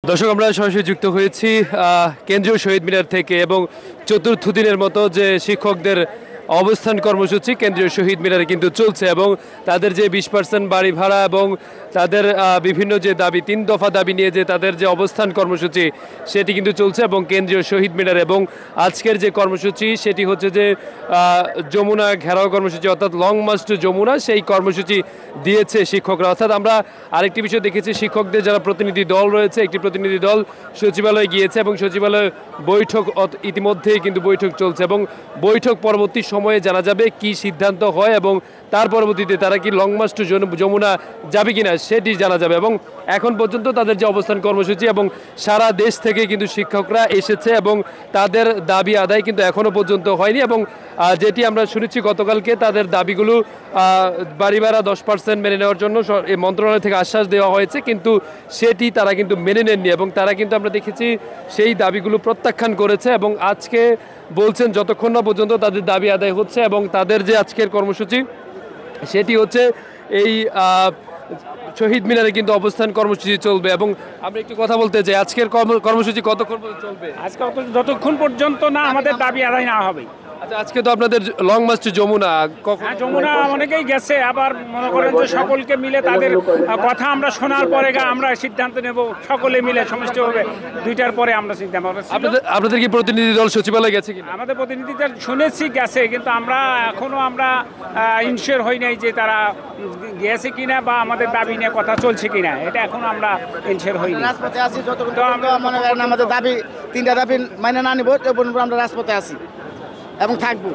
দর্শক, আমরা সরাসরি যুক্ত হয়েছি কেন্দ্রীয় শহীদ মিনার থেকে এবং চতুর্থ দিনের মতো যে শিক্ষকদের অবস্থান কর্মসূচি কেন্দ্রীয় শহীদ মিনারে কিন্তু চলছে এবং তাদের যে 20% বাড়ি ভাড়া এবং তাদের বিভিন্ন যে দাবি 3 দফা দাবি নিয়ে যে তাদের যে অবস্থান কর্মসূচি সেটি কিন্তু চলছে এবং কেন্দ্রীয় শহীদ মিনার এবং আজকের যে কর্মসূচি সেটি হচ্ছে যে যমুনা ঘেরাও কর্মসূচি অর্থাৎ লং মার্চ টু যমুনা সেই কর্মসূচি দিয়েছে শিক্ষকরা। অর্থাৎ আমরা আরেকটি বিষয় দেখেছি, শিক্ষকদের যারা প্রতিনিধি দল রয়েছে একটি প্রতিনিধি দল সচিবালয়ে গিয়েছে এবং সচিবালয়ে বৈঠক ইতিমধ্যেই কিন্তু বৈঠক চলছে এবং বৈঠক পরবর্তী সময়ে জানা যাবে কি সিদ্ধান্ত হয় এবং তার পরবর্তীতে তারা কি লং মার্চ টু যমুনা যাবে কিনা সেটি জানা যাবে। এবং এখন পর্যন্ত তাদের যে অবস্থান কর্মসূচি এবং সারা দেশ থেকে কিন্তু শিক্ষকরা এসেছে এবং তাদের দাবি আদায় কিন্তু এখনও পর্যন্ত হয়নি এবং যেটি আমরা শুনেছি গতকালকে তাদের দাবিগুলো বাড়ি ভাড়া 10% মেনে নেওয়ার জন্য মন্ত্রণালয় থেকে আশ্বাস দেওয়া হয়েছে, কিন্তু সেটি তারা কিন্তু মেনে নেননি এবং তারা কিন্তু আমরা দেখেছি সেই দাবিগুলো প্রত্যাখ্যান করেছে এবং আজকে বলছেন যতক্ষণ না পর্যন্ত তাদের দাবি আদায় হচ্ছে এবং তাদের যে আজকের কর্মসূচি সেটি হচ্ছে এই শহীদ মিনারে কিন্তু অবস্থান কর্মসূচি চলবে। এবং আমরা একটু কথা বলতে চাই, আজকের কর্মসূচি কতক্ষণ পর্যন্ত চলবে? আজকে যতক্ষণ পর্যন্ত না আমাদের দাবি আদায় না হবে। আচ্ছা, আজকে তো আপনাদের long march to Jamuna, Jamuna অনেকেই গেছে, আবার মনে করেন যে সকলকে মিলে তাদের কথা আমরা শোনার পরে আমরা সিদ্ধান্ত নেব, সকলে মিলে সমষ্টিভাবে 2টার পরে আমরা সিদ্ধান্ত। আপনাদের কি প্রতিনিধি দল সচিবালয়ে গেছে কিনা? আমাদের প্রতিনিধিদের শুনেছি গেছে, কিন্তু আমরা এখনো ইনশিওর হই নাই যে তারা গেছে কিনা বা আমাদের দাবি নিয়ে কথা চলছে কিনা, এটা এখনো আমরা ইনশিওর হইনি। রাজপথে আছি, আমাদের দাবি 3টা দাবি মানে না নিব আমরা রাজপথে আছি এবং থাকবো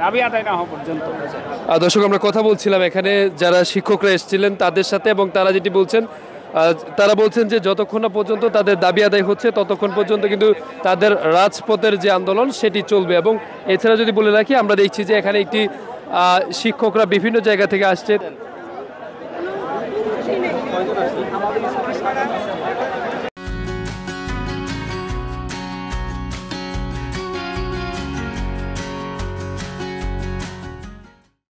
দাবি আদায় না হওয়া পর্যন্ত। দর্শক, আমরা কথা বলছিলাম এখানে যারা শিক্ষকরা এসেছিলেন তাদের সাথে এবং তারা যেটি বলছেন তারা বলছেন যে যতক্ষণ না পর্যন্ত তাদের দাবি আদায় হচ্ছে ততক্ষণ পর্যন্ত কিন্তু তাদের রাজপথের যে আন্দোলন সেটি চলবে। এবং এছাড়া যদি বলে রাখি, আমরা দেখছি যে এখানে একটি শিক্ষকরা বিভিন্ন জায়গা থেকে আসছে।